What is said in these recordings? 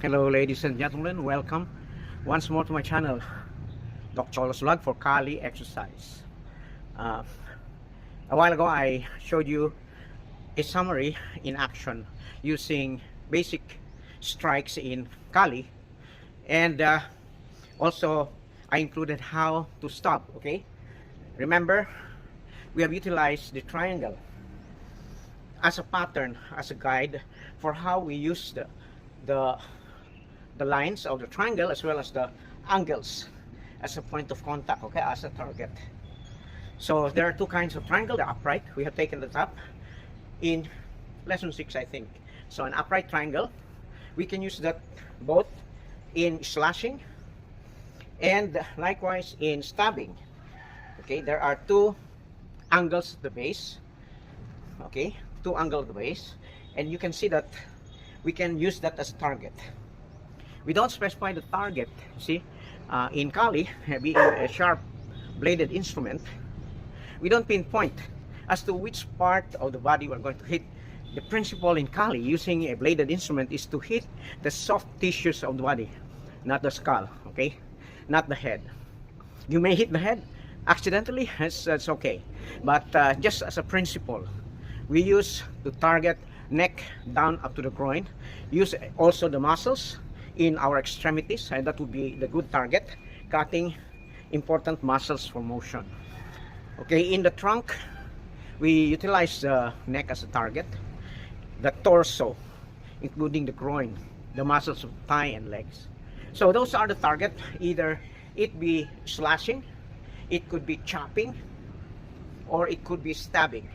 Hello ladies and gentlemen, welcome once more to my channel, Doc Cholo's Vlog for Kali exercise. A while ago I showed you a summary in action using basic strikes in Kali, and also I included how to stop. Okay, remember we have utilized the triangle as a pattern, as a guide for how we use the lines of the triangle as well as the angles as a point of contact, okay, as a target. So there are two kinds of triangle. The upright, we have taken the top in lesson 6 I think. So an upright triangle, we can use that both in slashing and likewise in stabbing. Okay, there are two angles at the base, okay, two angles at the base, and you can see that we can use that as a target. We don't specify the target. See, in Kali, being a sharp bladed instrument, we don't pinpoint as to which part of the body we're going to hit. The principle in Kali using a bladed instrument is to hit the soft tissues of the body, not the skull, okay, not the head. You may hit the head accidentally, that's okay, but just as a principle, we use to target neck down up to the groin. Use also the muscles in our extremities, and that would be the good target, cutting important muscles for motion. Okay, in the trunk, we utilize the neck as a target, the torso, including the groin, the muscles of thigh and legs. So those are the target. Either it be slashing, it could be chopping, or it could be stabbing.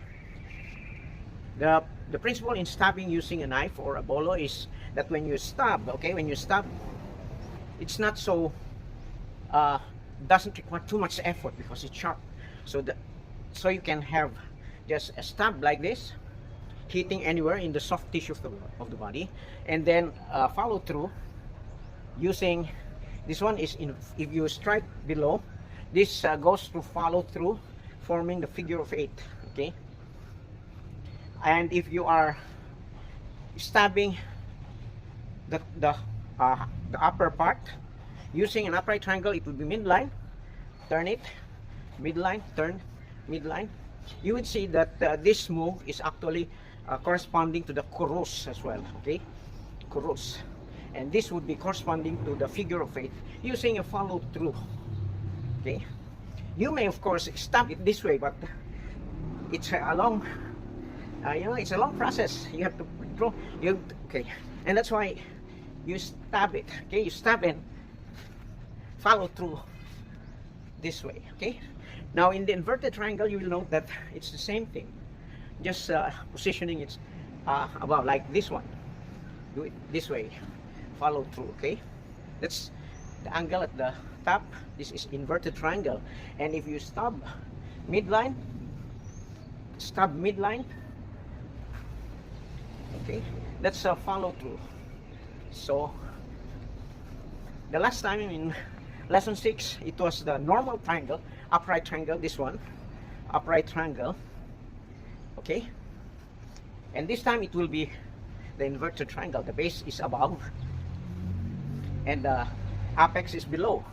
The principle in stabbing using a knife or a bolo is that when you stab, okay, when you stab, it's not so doesn't require too much effort because it's sharp. So you can have just a stab like this, hitting anywhere in the soft tissue of the body, and then follow through using this one is if you strike below, this goes to follow through, forming the figure of 8. Okay. And if you are stabbing the upper part using an upright triangle, it would be midline, turn it, midline, turn, midline. You would see that this move is actually corresponding to the kurus as well, okay, kurus, and this would be corresponding to the figure of 8 using a follow through. Okay, you may of course stab it this way, but it's a long it's a long process. You have to draw, okay, and that's why you stab it. Okay, you stab and follow through this way. Okay, now in the inverted triangle, you will note that it's the same thing, just positioning it about like this one. Do it this way, follow through. Okay, that's the angle at the top. This is inverted triangle, and if you stab midline, okay, that's a follow through. So the last time in lesson 6, it was the normal triangle, upright triangle, this one, upright triangle, okay, and this time it will be the inverted triangle. The base is above and the apex is below.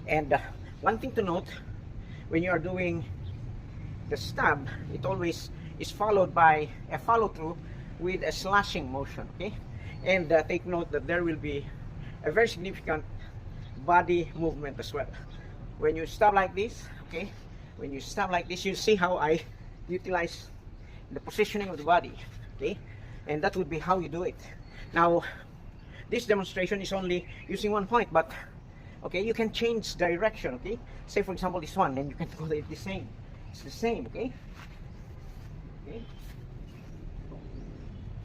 And one thing to note, when you are doing the stab, it always is followed by a follow through with a slashing motion. Okay, and take note that there will be a very significant body movement as well when you stab like this. Okay, when you stab like this, you see how I utilize the positioning of the body. Okay, and that would be how you do it. Now this demonstration is only using one point, but okay, you can change direction. Okay, say for example this one, and you can go the same. It's the same. Okay, okay,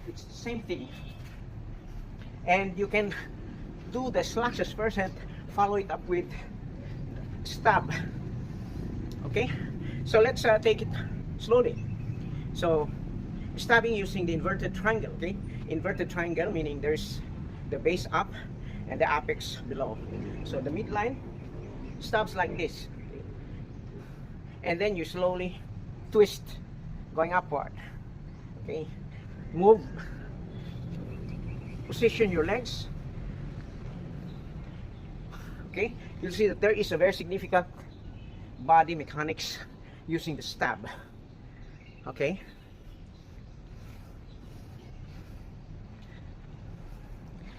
it's the same thing, and you can do the slashes first and follow it up with stab. Okay, so let's take it slowly. So stabbing using the inverted triangle. Okay, inverted triangle meaning there's the base up and the apex below. So the midline stabs like this, and then you slowly twist going upward. Okay, move position your legs, okay, you'll see that there is a very significant body mechanics using the stab. Okay,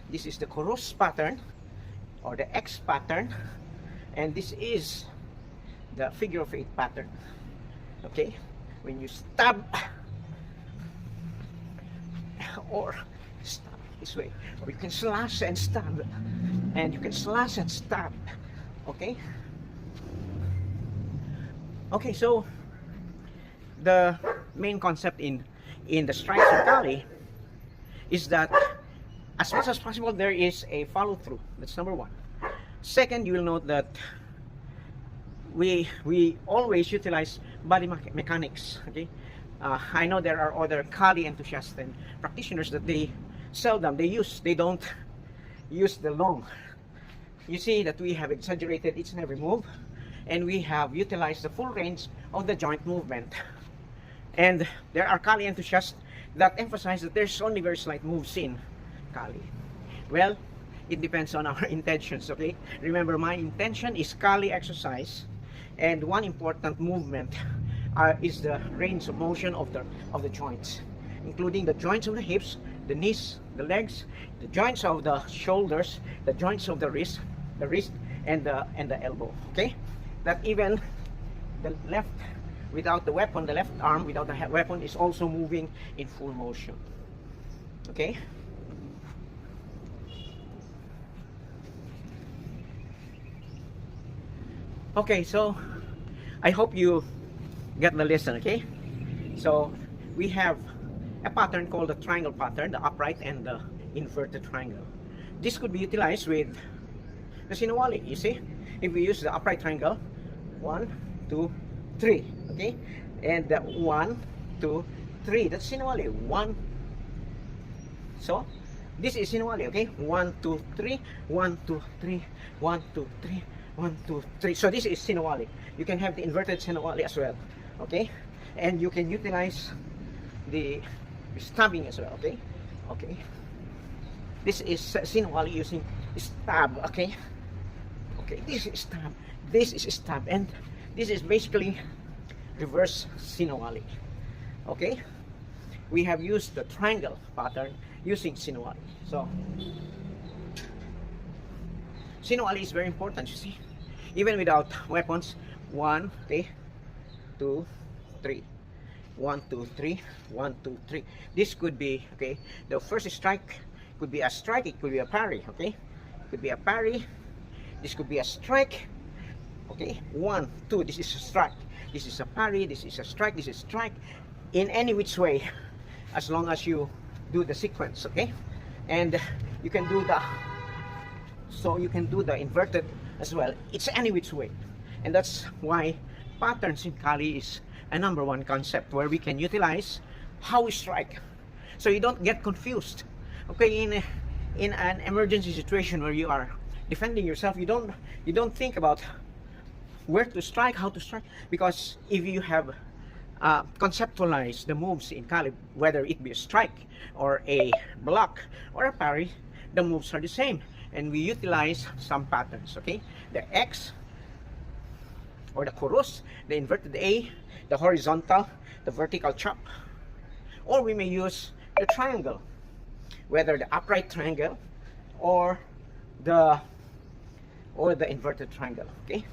this is the Coros pattern or the X pattern, and this is the figure of 8 pattern. Okay, when you stab or stab this way, or you can slash and stab, and you can slash and stab. Okay, okay, so the main concept in the strikes of Kali is that as much as possible there is a follow through. That's number one. Second, you will note that we always utilize body mechanics. Okay, I know there are other Kali enthusiasts and practitioners that they don't use the long. You see that we have exaggerated each and every move, and we have utilized the full range of the joint movement. And there are Kali enthusiasts that emphasize that there's only very slight moves in Kali. Well, it depends on our intentions. Okay, remember, my intention is Kali exercise, and one important movement is the range of motion of the joints, including the joints of the hips, the knees, the legs, the joints of the shoulders, the joints of the wrist, and the elbow. Okay, that even the left without the weapon, the left arm without the weapon is also moving in full motion. Okay. Okay, so I hope you get the lesson. Okay, so we have a pattern called the triangle pattern, the upright and the inverted triangle. This could be utilized with the Sinawali. You see, if we use the upright triangle, 1, 2, 3, okay, and the 1, 2, 3, that's Sinawali. 1, so this is Sinawali. Okay, 1, 2, 3, 1, 2, 3, 1, 2, 3, 1, 2, 3. So this is Sinawali. You can have the inverted Sinawali as well. Okay, and you can utilize the stabbing as well. Okay, okay, this is Sinawali using stab. Okay, okay, this is stab, this is stab, and this is basically reverse Sinawali. Okay, we have used the triangle pattern using Sinawali. So Sinawali is very important, you see, even without weapons. 1, okay, 2, 3, 1, 2, 3, 1, 2, 3. This could be, okay, the first strike could be a strike, it could be a parry. Okay, it could be a parry, this could be a strike. Okay, 1, 2, this is a strike, this is a parry, this is a strike, this is a strike, in any which way, as long as you do the sequence. Okay, and you can do the, so you can do the inverted as well. It's any which way, and that's why patterns in Kali is a #1 concept where we can utilize how we strike, so you don't get confused. Okay, in an emergency situation where you are defending yourself, you don't think about where to strike, how to strike, because if you have conceptualized the moves in Kali, whether it be a strike or a block or a parry, the moves are the same, and we utilize some patterns. Okay, the X or the Coros, the inverted A, the horizontal, the vertical chop, or we may use the triangle, whether the upright triangle or the inverted triangle. Okay.